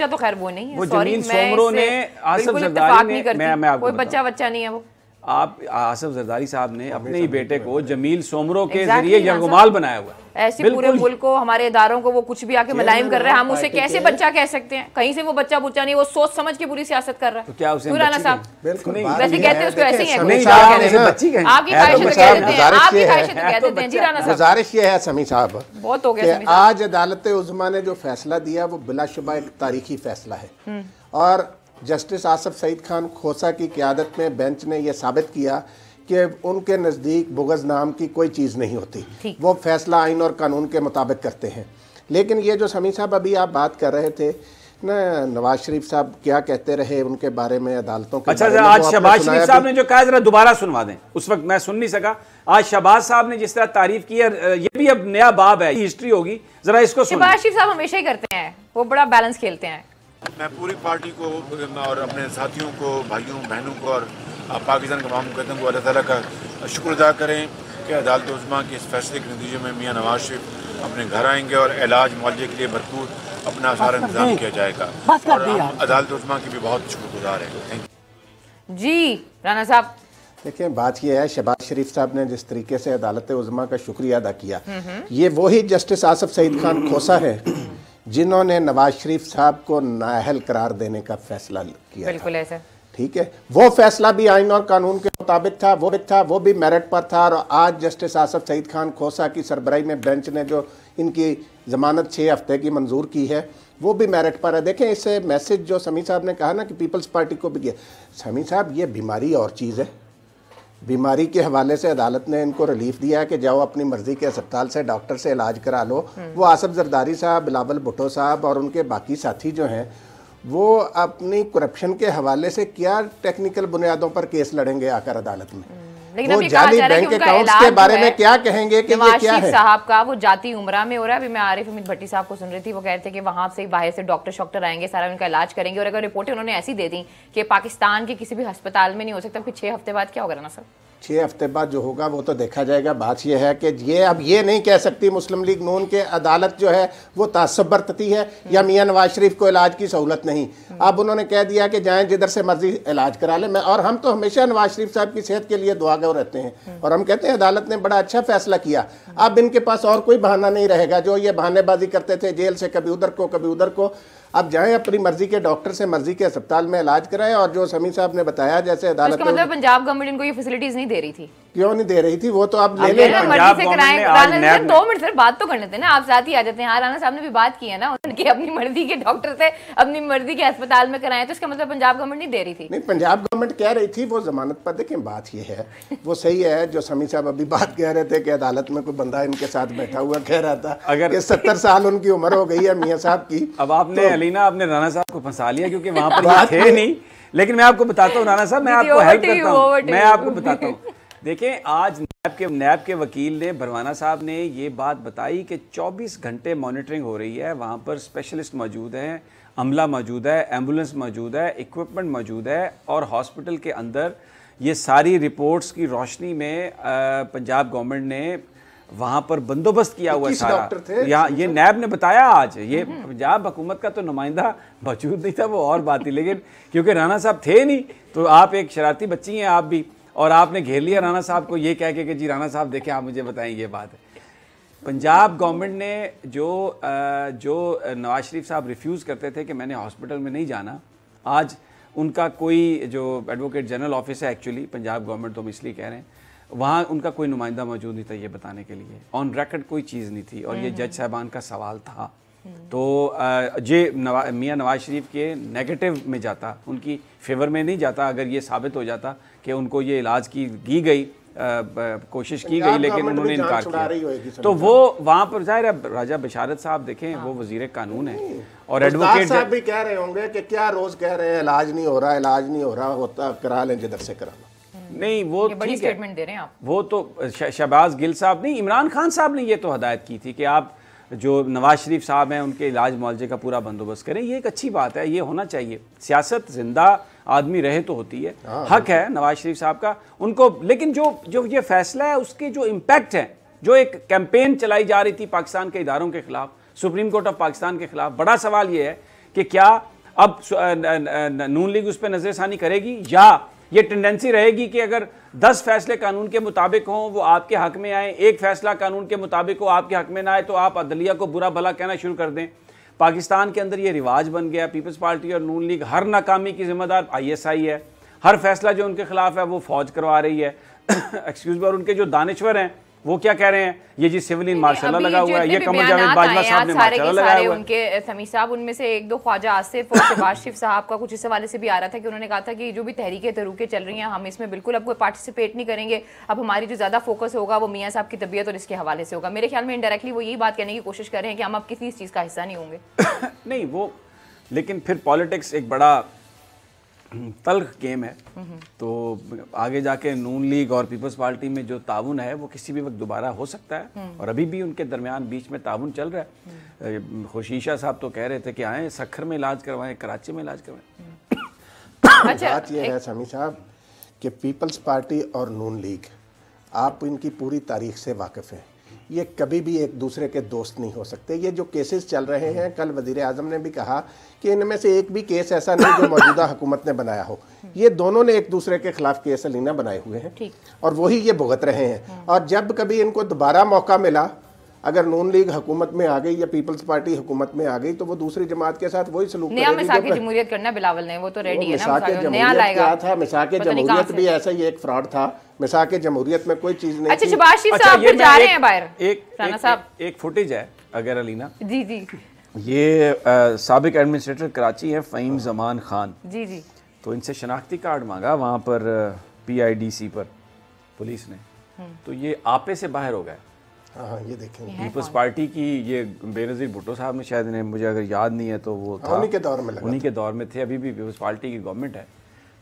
तो खैर वो नहीं है, वो जमील सोमरो ने आसफ जरदारी ने, मैं कोई बच्चा नहीं है वो। आप आसफ जरदारी साहब ने अपने ही बेटे को जमील सोमरो के जरिए यरगुमाल बनाया हुआ है। ऐसे पूरे मुल्क को, हमारे इदारों को वो कुछ भी आके मलाइम कर रहे हैं, हम उसे कैसे बच्चा कह सकते हैं? कहीं से वो बच्चा बुच्चा नहीं, वो सोच समझ के पूरी सियासत कर रहा है। तो क्या उसे राना साहब वैसे कहते हैं उसको ऐसे ही है, आपकी गुजारिश ये है समी साहब, बहुत हो गया। आज अदालत उज़्मा ने जो फैसला दिया वो बिलाशुबा एक तारीखी फैसला है और जस्टिस आसफ सईद खान खोसा की क़यादत में बेंच ने यह साबित किया कि उनके नज़दीक बुग़्ज़ नाम की कोई चीज़ नहीं होती, वो फैसला आइन और कानून के मुताबिक करते हैं। लेकिन ये जो समी साहब अभी आप बात कर रहे थे ना, नवाज शरीफ साहब क्या कहते रहे उनके बारे में, अदालतों के अच्छा, आज शहबाज शरीफ साहब ने जो कहा जरा दोबारा सुनवा दें, उस वक्त मैं सुन नहीं सका। आज शहबाज साहब ने जिस तरह तारीफ की है, ये भी अब नया बाब है, हिस्ट्री होगी, जरा इसको सुनिए। शहबाज शरीफ साहब हमेशा ही करते हैं, वो बड़ा बैलेंस खेलते हैं। मैं पूरी पार्टी को और अपने साथियों को, भाइयों बहनों को और पाकिस्तान के तमाम मुकद्दम को अल्लाह ताला का शुक्र अदा करें कि अदालत उज़्मा के इस फैसले के नतीजे में मियाँ नवाज शरीफ अपने घर आएंगे और इलाज मुआवजे के लिए भरपूर अपना सारा इंतजाम किया जाएगा और हम अदालत उस्मा की भी बहुत शुक्रगुजार हैं। थैंक यू जी राना साहब। देखिए बात यह है, शहबाज शरीफ साहब ने जिस तरीके से अदालत उज़्मा का शुक्रिया अदा किया, ये वही जस्टिस आसफ सईद खान खोसा है जिन्होंने नवाज शरीफ साहब को नाअहल करार देने का फैसला किया। बिल्कुल ऐसा, ठीक है, वो फैसला भी आइन और कानून के मुताबिक था, वो भी मेरिट पर था। और आज जस्टिस आसफ सईद खान खोसा की सरबराही में बेंच ने जो इनकी जमानत 6 हफ्ते की मंजूर की है वो भी मेरिट पर है। देखें इससे मैसेज जो समी साहब ने कहा ना कि पीपल्स पार्टी को भी किया, समी साहब ये बीमारी और चीज़ है। बीमारी के हवाले से अदालत ने इनको रिलीफ दिया है कि जाओ अपनी मर्जी के अस्पताल से डॉक्टर से इलाज करा लो। वो आसफ जरदारी साहब, बिलावल भुट्टो साहब और उनके बाकी साथी जो हैं वो अपनी करप्शन के हवाले से क्या टेक्निकल बुनियादों पर केस लड़ेंगे आकर अदालत में, लेकिन वो अभी कहा जाली जा रहा है कि बैंक उनका अकाउंट्स इलाज के बारे जो में है क्या कहेंगे कि ये नवाज क्या शरीफ है। साहब का वो जाती उमरा में हो रहा है। अभी मैं आरिफ अमीद भट्टी साहब को सुन रही थी, वो कह रहे थे कि वहां से बाहर से डॉक्टर आएंगे, सारा उनका इलाज करेंगे। और अगर रिपोर्टें उन्होंने ऐसी दे दी कि पाकिस्तान के किसी भी अस्पताल में नहीं हो सकता, फिर 6 हफ्ते बाद क्या होगा ना सर? 6 हफ्ते बाद जो होगा वो तो देखा जाएगा। बात यह है कि ये अब ये नहीं कह सकती मुस्लिम लीग नून के अदालत जो है वो तासब बरतती है या मियां नवाज शरीफ को इलाज की सहूलत नहीं। अब उन्होंने कह दिया कि जाएं जिधर से मर्जी इलाज करा लें। और हम तो हमेशा नवाज शरीफ साहब की सेहत के लिए दुआगो रहते हैं और हम कहते हैं अदालत ने बड़ा अच्छा फैसला किया। अब इनके पास और कोई बहाना नहीं रहेगा, जो ये बहानेबाजी करते थे जेल से कभी उधर को कभी उधर को। अब जाएं अपनी मर्जी के डॉक्टर से मर्जी के अस्पताल में इलाज कराएं। और जो समी साहब ने बताया जैसे अदालत तो मतलब पंजाब गवर्नमेंट इनको ये फैसिलिटीज नहीं दे रही थी, क्यों नहीं दे रही थी, वो तो अब ले मर्जी लें। से कराएं। राना 2 मिनट सर बात तो कर लेते हैं ना, आप साथ ही आ जाते हैं। हाँ राना साहब ने भी बात की है ना, उनके अपनी मर्जी के डॉक्टर से अपनी मर्जी के अस्पताल में कराएं, तो इसका मतलब पंजाब गवर्नमेंट नहीं दे रही थी? नहीं, पंजाब गवर्नमेंट कह रही थी वो जमानत पर। देखें बात ये है, वो सही है जो समी साहब अभी बात कह रहे थे कि अदालत में कोई बंदा इनके साथ बैठा हुआ कह रहा था अगर 70 साल उनकी उम्र हो गई है मियां साहब की। अब आपने अलीना आपने राना साहब को फंसा लिया क्योंकि वहां पर ये थे नहीं। लेकिन मैं आपको बताता हूँ राना साहब, मैं आपको हेल्प करता हूँ, मैं आपको बताता हूँ। देखें आज नैब के वकील ने, भरवाना साहब ने ये बात बताई कि 24 घंटे मॉनिटरिंग हो रही है, वहाँ पर स्पेशलिस्ट मौजूद हैं, अमला मौजूद है, एम्बुलेंस मौजूद है, इक्विपमेंट मौजूद है और हॉस्पिटल के अंदर ये सारी रिपोर्ट्स की रोशनी में पंजाब गवर्नमेंट ने वहाँ पर बंदोबस्त किया हुआ सारा। यहाँ ये नैब ने बताया आज, ये पंजाब हुकूमत का तो नुमाइंदा मौजूद नहीं था, वो और बात थी। लेकिन क्योंकि राना साहब थे नहीं तो आप एक शरारती बच्ची हैं आप भी, और आपने घेर लिया राना साहब को ये कह के कि जी राना साहब देखें आप मुझे बताएं ये बात है। पंजाब गवर्नमेंट ने जो नवाज शरीफ साहब रिफ्यूज़ करते थे कि मैंने हॉस्पिटल में नहीं जाना, आज उनका कोई जो एडवोकेट जनरल ऑफिस है, एक्चुअली पंजाब गवर्नमेंट तो हम इसलिए कह रहे हैं, वहाँ उनका कोई नुमाइंदा मौजूद नहीं था ये बताने के लिए, ऑन रिकॉर्ड कोई चीज़ नहीं थी। और ये जज साहबान का सवाल था तो ये मियां नवाज शरीफ के नेगेटिव में जाता, उनकी फेवर में नहीं जाता अगर ये साबित हो जाता कि उनको ये इलाज की गई कोशिश की गई लेकिन उन्होंने इनकार किया। तो वो वहाँ पर जाहिर है राजा बशारत साहब देखें वो वजीर कानून है और एडवोकेट साहब भी कह रहे होंगे कि क्या रोज कह रहे हैं इलाज नहीं हो रहा होता करा लें जिधर से करा लो। नहीं वो बड़ी स्टेटमेंट दे रहे हैं आप। वो तो शहबाज गिल साहब नहीं, इमरान खान साहब ने ये तो हदायत की थी कि आप जो नवाज शरीफ साहब हैं उनके इलाज मुआवजे का पूरा बंदोबस्त करें। ये एक अच्छी बात है, ये होना चाहिए। सियासत जिंदा आदमी रहे तो होती है, हक है नवाज शरीफ साहब का उनको। लेकिन जो ये फैसला है उसके जो इम्पैक्ट है, जो एक कैंपेन चलाई जा रही थी पाकिस्तान के इदारों के खिलाफ, सुप्रीम कोर्ट ऑफ पाकिस्तान के खिलाफ, बड़ा सवाल ये है कि क्या अब नून लीग उस पर नजरसानी करेगी या ये टेंडेंसी रहेगी कि अगर 10 फैसले कानून के मुताबिक हों वो आपके हक में आए, एक फैसला कानून के मुताबिक हो आपके हक में ना आए तो आप अदलिया को बुरा भला कहना शुरू कर दें। पाकिस्तान के अंदर ये रिवाज बन गया, पीपल्स पार्टी और नून लीग हर नाकामी की जिम्मेदार ISI है, हर फैसला जो उनके खिलाफ है वो फौज करवा रही है। एक्सक्यूज मी, और उनके जो दानिश्वर हैं वो क्या कह रहे हैं, ये जी सिविलियन मार्शल लगा हुआ है, ये कमर जावेद बाजवा साहब ने मार्शल लगाया हुआ है। उनके समी साहब उनमें से 1-2 ख्वाजा आसिफ और शहबाज शरीफ साहब का कुछ इस हवाले से भी आ रहा था कि उन्होंने कहा था कि जो भी तहरीकें तरूके चल रही हैं हम इसमें बिल्कुल अब कोई पार्टिसिपेट नहीं करेंगे, अब हमारी जो ज्यादा फोकस होगा वो मियां साहब की तबीयत और इसके हवाले से होगा। मेरे ख्याल में इनडायरेक्टली वो यही बात कहने की कोशिश कर रहे हैं कि हम अब किसी चीज का हिस्सा नहीं होंगे। नहीं वो, लेकिन फिर पॉलिटिक्स एक बड़ा तल्ख गेम है, तो आगे जाके नून लीग और पीपल्स पार्टी में जो ताउन है वो किसी भी वक्त दोबारा हो सकता है और अभी भी उनके दरमियान बीच में ताउन चल रहा है। खुशीशा साहब तो कह रहे थे कि आए सखर में इलाज करवाएं, कराची में इलाज करवाएं। अच्छा, बात यह है समी साहब कि पीपल्स पार्टी और नून लीग, आप इनकी पूरी तारीख से वाकिफ़ हैं। ये कभी भी एक दूसरे के दोस्त नहीं हो सकते। ये जो केसेस चल रहे हैं, कल वज़ीर आज़म ने भी कहा कि इनमें से एक भी केस ऐसा नहीं जो मौजूदा हुकूमत ने बनाया हो। ये दोनों ने एक दूसरे के खिलाफ केस अलीना बनाए हुए हैं और वही ये भुगत रहे हैं। और जब कभी इनको दोबारा मौका मिला, अगर नून लीग हुकूमत में आ गई या पीपल्स पार्टी हुकूमत में आ गई, तो वो दूसरी जमात के साथ वही सलूक नया करेगी। मिसाक जमहूरियत करना बिलावल ने, वो तो रेडी है ना, नया लाएगा। क्या था मिसाक जमहूरियत भी ऐसा ही एक फ्रॉड था। मिसाक जमहूरियत में कोई चीज नहीं। अच्छा शहबाज शरीफ साहब फिर जा रहे हैं बाहर। एक फुटेज है अगर अलीना जी जी, ये साबिक एडमिनिस्ट्रेटर कराची है फ़हीम ज़मान खान जी जी, तो इनसे शनाख्ती कार्ड मांगा वहाँ पर PIDC पर पुलिस ने, तो ये आपे से बाहर हो गए। हाँ ये देखेंगे पीपल्स पार्टी की, ये बेनज़ीर भुट्टो साहब ने शायद इन्हें, मुझे अगर याद नहीं है तो वो था उन्हीं के दौर में लगा, उन्हीं के दौर में थे। अभी भी पीपल्स पार्टी की गवर्नमेंट है।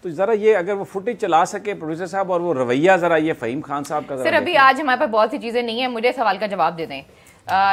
तो ज़रा ये अगर वो फुटेज चला सके प्रोड्यूसर साहब, और वो रवैया ज़रा ये फ़हीम खान साहब का। सर अभी आज हमारे पास बहुत सी चीज़ें नहीं है, मुझे सवाल का जवाब दे दें।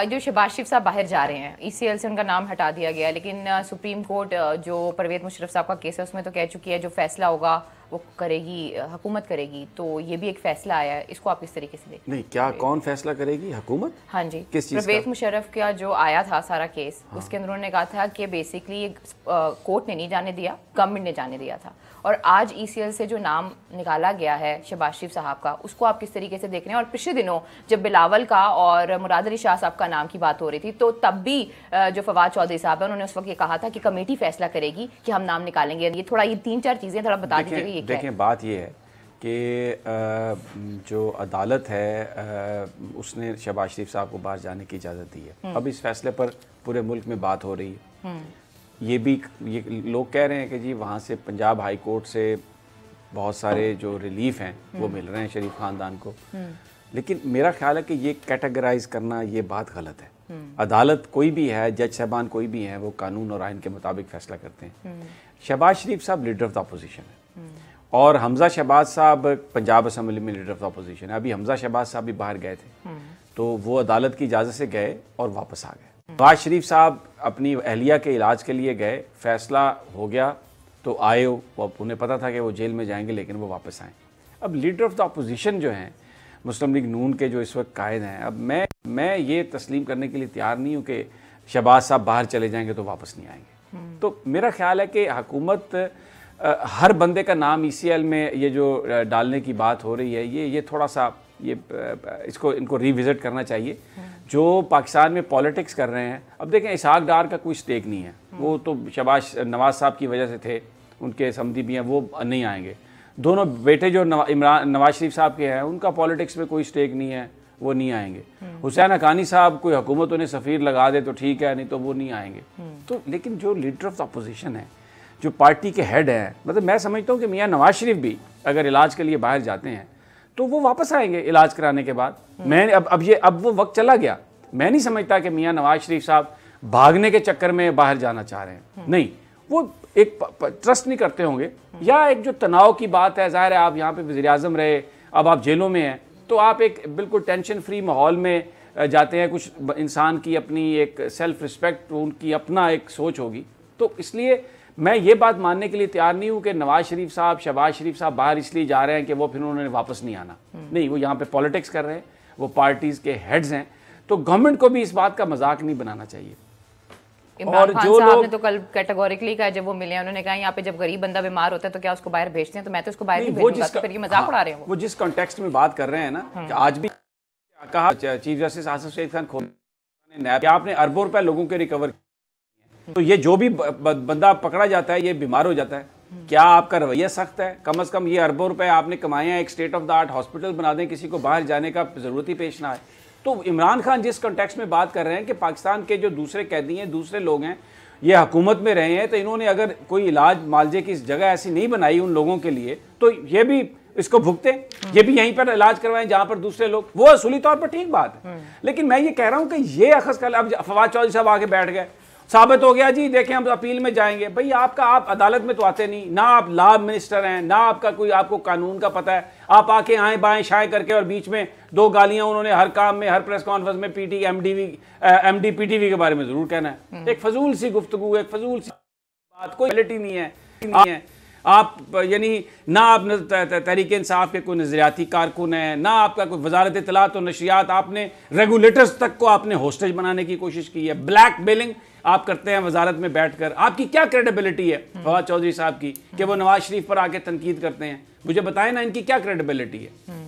जो शहबाज शरीफ साहब बाहर जा रहे हैं, ECL से उनका नाम हटा दिया गया, लेकिन सुप्रीम कोर्ट जो परवेज़ मुशर्रफ साहब का केस है उसमें तो कह चुकी है जो फैसला होगा वो करेगी हुकूमत करेगी। तो ये भी एक फैसला आया है, इसको आप किस तरीके से देखते हैं? नहीं, क्या कौन फैसला करेगी? हुकूमत? हाँ जी, किस चीज़ का? परवेज़ मुशर्रफ का जो आया था सारा केस, उसके अंदर उन्होंने कहा था कि बेसिकली कोर्ट ने नहीं जाने दिया, गवर्नमेंट ने जाने दिया था। और आज ECL से जो नाम निकाला गया है शहबाज शरीफ साहब का, उसको आप किस तरीके से देख रहे हैं? और पिछले दिनों जब बिलावल का और मुराद अली शाह साहब का नाम की बात हो रही थी, तो तब भी जो फवाद चौधरी साहब है उन्होंने उस वक्त ये कहा था कि कमेटी फैसला करेगी कि हम नाम निकालेंगे। ये थोड़ा, ये 3-4 चीज़ें थोड़ा बता दीजिएगा। ये क्या है? देखें, बात ये है कि जो अदालत है उसने शहबाज शरीफ साहब को बाहर जाने की इजाज़त दी है। अब इस फैसले पर पूरे मुल्क में बात हो रही है। ये लोग कह रहे हैं कि जी वहाँ से पंजाब हाई कोर्ट से बहुत सारे जो रिलीफ हैं वो मिल रहे हैं शरीफ ख़ानदान को, लेकिन मेरा ख्याल है कि ये कैटेगराइज करना ये बात गलत है। अदालत कोई भी है, जज साहबान कोई भी हैं, वो कानून और आइन के मुताबिक फ़ैसला करते हैं। शहबाज शरीफ साहब लीडर ऑफ द अपोजिशन है और हमजा शहबाज साहब पंजाब असम्बली में लीडर ऑफ द अपोजिशन है। अभी हमजा शहबाज साहब भी बाहर गए थे, तो वो अदालत की इजाज़त से गए और वापस आ गए। शहबाज शरीफ साहब अपनी अहलिया के इलाज के लिए गए, फैसला हो गया तो आए, उन्हें पता था कि वो जेल में जाएंगे, लेकिन वो वापस आए। अब लीडर ऑफ द अपोजिशन जो हैं मुस्लिम लीग नून के, जो इस वक्त कायद हैं, अब मैं ये तस्लीम करने के लिए तैयार नहीं हूँ कि शहबाज साहब बाहर चले जाएंगे तो वापस नहीं आएंगे। तो मेरा ख्याल है कि हुकूमत हर बंदे का नाम ECL में ये जो डालने की बात हो रही है, ये थोड़ा सा इनको रिविज़िट करना चाहिए। जो पाकिस्तान में पॉलिटिक्स कर रहे हैं, अब देखें इसहाक डार का कोई स्टेक नहीं है, वो तो शहबाज नवाज साहब की वजह से थे, उनके समधी भी हैं, वो नहीं आएंगे। दोनों बेटे जो नवाज शरीफ साहब के हैं, उनका पॉलिटिक्स में कोई स्टेक नहीं है, वो नहीं आएंगे। हुसैन हक्कानी साहब, कोई हुकूमत उन्हें सफ़ीर लगा दे तो ठीक है, नहीं तो वो नहीं आएंगे। तो लेकिन जो लीडर ऑफ द अपोजिशन है, जो पार्टी के हेड हैं, मतलब मैं समझता हूँ कि मियाँ नवाज शरीफ भी अगर इलाज के लिए बाहर जाते हैं तो वो वापस आएंगे इलाज कराने के बाद। मैं अब वो वक्त चला गया। मैं नहीं समझता कि मियाँ नवाज शरीफ साहब भागने के चक्कर में बाहर जाना चाह रहे हैं। नहीं, वो एक ट्रस्ट नहीं करते होंगे, या एक जो तनाव की बात है, ज़ाहिर है आप यहाँ पे वज़ीर आज़म रहे, अब आप जेलों में हैं, तो आप एक बिल्कुल टेंशन फ्री माहौल में जाते हैं। कुछ इंसान की अपनी एक सेल्फ रिस्पेक्ट, उनकी अपना एक सोच होगी, तो इसलिए मैं ये बात मानने के लिए तैयार नहीं हूँ कि नवाज शरीफ साहब, शहबाज शरीफ साहब बाहर इसलिए जा रहे हैं कि वो फिर उन्होंने वापस नहीं आना। नहीं, वो यहाँ पे पॉलिटिक्स कर रहे हैं, वो पार्टीज़ के हेड्स हैं, तो गवर्नमेंट को भी इस बात का मजाक नहीं बनाना चाहिए। और जो लोग ने तो कल कैटेगोरिकली कहा, जब वो मिले उन्होंने कहा यहाँ पे जब गरीब बंदा बीमार होता है तो क्या उसको बाहर भेजते हैं? तो मैं तो उसको बाहर नहीं भेजूंगा, तो फिर ये मजाक उड़ा रहे हैं। वो जिस कॉन्टेक्स्ट में बात कर रहे हैं ना, कि आज भी कहा चीफ जस्टिस आसिफ सईद खान खोल, आपने अरबों रुपए लोगों के रिकवर, तो ये जो भी बंदा पकड़ा जाता है ये बीमार हो जाता है, क्या आपका रवैया सख्त है? कम से कम ये अरबों रुपए आपने कमाए हैं, एक state of the art hospital बना दें, किसी को बाहर जाने का जरूरत ही पेश ना आए। तो इमरान खान जिस कॉन्टेक्स्ट में बात कर रहे हैं कि पाकिस्तान के जो दूसरे कैदी हैं, दूसरे लोग हैं, ये हुकूमत में रहे हैं, तो इन्होंने अगर कोई इलाज मालजे की जगह ऐसी नहीं बनाई उन लोगों के लिए, तो ये भी इसको भुगते, ये भी यहीं पर इलाज करवाएं जहां पर दूसरे लोग, वो असूली तौर पर ठीक बात है। लेकिन मैं ये कह रहा हूं कि ये अखज़ कल, अब फवाद चौधरी साहब आके बैठ गए, साबित हो गया जी देखें हम अपील में जाएंगे। भाई आप अदालत में तो आते नहीं, ना आप लॉ मिनिस्टर हैं, ना आपका कोई आपको कानून का पता है। आप आके आए बाएं शाएं करके, और बीच में 2 गालियां उन्होंने हर काम में, हर प्रेस कॉन्फ्रेंस में MD PTV के बारे में जरूर कहना है। एक फजूल सी गुफ्तगू, एक फजूल सी बात, कोई क्वालिटी नहीं है। आप यानी ना आप तहरीक इंसाफ के कोई नजरियाती कारकुन हैं, ना आपका कोई वजारत इत्तलात और नशरियात, आपने रेगुलेटर्स तक को आपने होस्टेज बनाने की कोशिश की है, ब्लैक मेलिंग आप करते हैं वजारत में बैठकर। आपकी क्या क्रेडिबिलिटी है फवाद चौधरी साहब की कि वो नवाज शरीफ पर आके तनकीद करते हैं? मुझे बताएं ना, इनकी क्या क्रेडिबिलिटी है?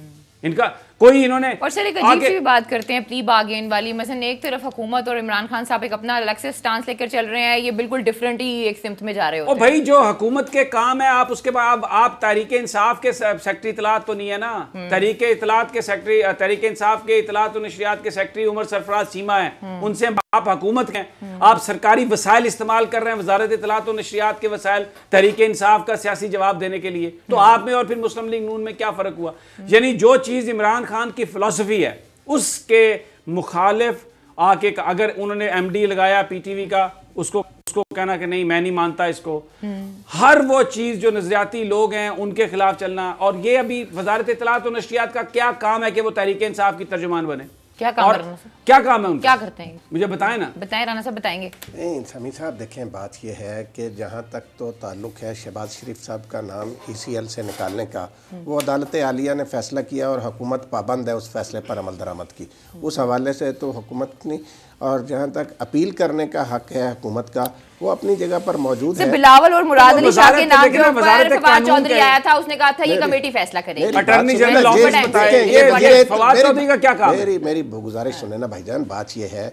इनका कोई इन्होंने और सर एक अजीब सी भी बात करते हैं प्ली बार्गेन वाली, मसलन एक तरफ हुकूमत और इमरान खान साहब एक अपना अलग से स्टांस लेकर चल रहे हैं, ये बिल्कुल डिफरेंट ही एक सिमत में जा रहे हो। भाई जो हुकूमत के काम है आप उसके बाद आप तहरीक इंसाफ के सेक्रेटरी इतलात तो नहीं है ना, तहरीक इतलात के सेक्रेटरी, तहरीक इंसाफ के इतलात और नशरियात के सेक्रेटरी उमर सरफराज चीमा है, उनसे आप हुकूमत के आप सरकारी वसाइल इस्तेमाल कर रहे हैं, वजारत इतलात और नशरियात के वसाइल तहरीक इंसाफ का सियासी जवाब देने के लिए। तो आप में और फिर मुस्लिम लीग नून में क्या फर्क हुआ? यानी जो चीज इमरान खान की फिलॉसफी है उसके मुखालिफ आके अगर उन्होंने एमडी लगाया पीटीवी का, उसको कहना कि नहीं मैं नहीं मानता इसको, हर वो चीज जो नजरियाती लोग हैं उनके खिलाफ चलना। और ये अभी वजारत इत्तलात और नशरियात का क्या काम है कि वो तहरीक इंसाफ की तर्जुमान बने? क्या काम है उनका? क्या काम है उनका? क्या करते हैं मुझे बताएं ना। बताएं राना साहब, बताएंगे। नहीं समी साहब देखें, बात यह है कि जहाँ तक तो ताल्लुक़ है शहबाज शरीफ साहब का नाम ECL से निकालने का, वो अदालत आलिया ने फैसला किया और हुकूमत पाबंद है उस फैसले पर अमल दरामद की, उस हवाले से तो हुकूमत नहीं। और जहाँ तक अपील करने का हक है हुकूमत का, वो अपनी जगह पर मौजूद है। बिलावल और मुराद अली शाह के नाम के ऊपर फवाद चौधरी आया था, उसने कहा था ये कमेटी फैसला करेगी। अटॉर्नी जनरल ऑफिस बताए ये फवाद चौधरी का क्या काम है? मेरी गुजारिश सुने ना भाईजान, बात ये है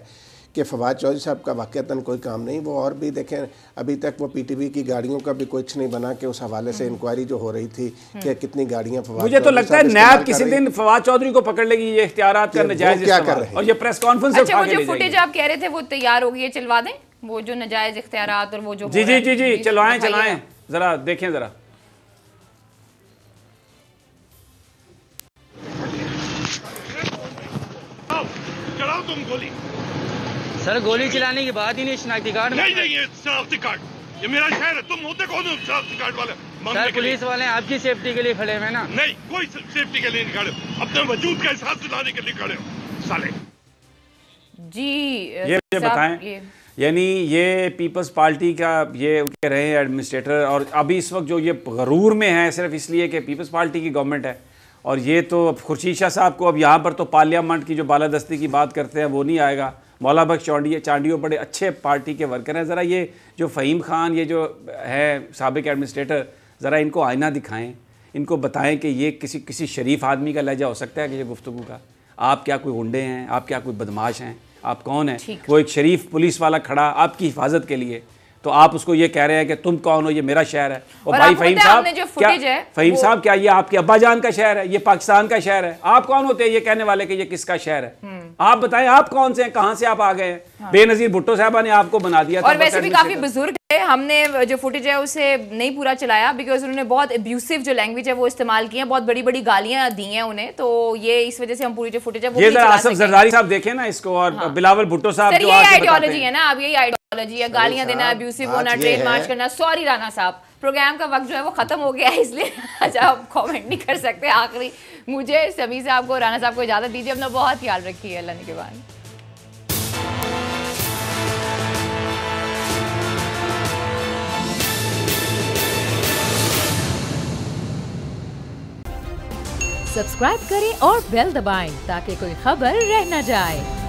कि फवाद चौधरी साहब का वाकईतन कोई काम नहीं। वो और भी देखें, अभी तक वो PTV की गाड़ियों का भी कुछ नहीं बना के उस हवाले से इंक्वायरी जो हो रही थी कि कितनी गाड़ियां फवाद, मुझे तो लगता है नैब किसी दिन फवाद चौधरी को पकड़ लेगी ये इख्तियारात का नजायज क्या कर रहे हैं और ये प्रेस कॉन्फ्रेंस अच्छा, वो जो फुटेज आप कह रहे थे वो तैयार हो गई है, चलवा दें वो जो नजायज इख्तियारात और वो जो जी चलवाएं जरा देखें जरा। चलाओ तुम गोली। सर गोली चलाने की बात ही नहीं, शनाख्ती कार्ड नहीं ये शनाख्ती कार्ड, ये मेरा शहर है, तुम होते कौन हो शनाख्ती कार्ड वाले? सर पुलिस वाले आपकी सेफ्टी के लिए खड़े हुए ना। नहीं कोई सेफ्टी के लिए नहीं खड़े, अपने वजूद का एहसास दिलाने के लिए खड़े हो साले। जी ये बताएं, यानी ये पीपल्स पार्टी का ये कह रहे हैं एडमिनिस्ट्रेटर, और अभी इस वक्त जो ये गरूर में है सिर्फ इसलिए कि पीपल्स पार्टी की गवर्नमेंट है, और ये तो खुर्शीद शाह साहब को अब यहाँ पर तो पार्लियामेंट की जो बालादस्ती की बात करते हैं वो नहीं आएगा। मौला बख्श चांडियो बड़े अच्छे पार्टी के वर्कर हैं। ज़रा ये जो फ़हीम खान ये जो है साबिक एडमिनिस्ट्रेटर, ज़रा इनको आईना दिखाएं, इनको बताएं कि ये किसी शरीफ आदमी का लहजा हो सकता है कि ये गुफ्तगू का? आप क्या कोई गुंडे हैं? आप क्या कोई बदमाश हैं? आप कौन हैं? वो एक शरीफ पुलिस वाला खड़ा आपकी हिफाजत के लिए, तो आप उसको ये कह रहे हैं कि तुम कौन हो, ये मेरा शहर है। और भाई फ़हीम साहब क्या ये आपके अब्बा जान का शहर है? ये पाकिस्तान का शहर है? आप कौन होते हैं ये कहने वाले कि ये किसका शहर है? आप बताएं आप कौन से हैं, कहां से आप आ गए हैं? हाँ। बेनजीर भुट्टो साहबा ने आपको बना दिया था। और वैसे भी काफी बुजुर्ग है, हमने जो फुटेज है उसे नहीं पूरा चलाया बिकॉज उन्होंने बहुत अब्यूसिव जो लैंग्वेज है वो इस्तेमाल की है, बहुत बड़ी बड़ी गालियां दी हैं उन्हें, तो ये इस वजह से हम पूरी जो फुटेज है वो ये आसिफ जरदारी साहब देखें ना इसको, और बिलावल भुट्टो साहब जो आइडियोलॉजी है ना, अब यही आइडियोलॉजी है, गालियां देना, अब्यूसिव होना, ट्रेड मार्च करना। सॉरी राना साहब, प्रोग्राम का वक्त जो है वो खत्म हो गया है, इसलिए आज आप कमेंट नहीं कर सकते। आखिरी मुझे समी साहब को, राना साहब को इजाजत दीजिए, अपना बहुत ख्याल रखिए, अल्लाह ने के बाद। सब्सक्राइब करें और बेल दबाएं ताकि कोई खबर रह न जाए।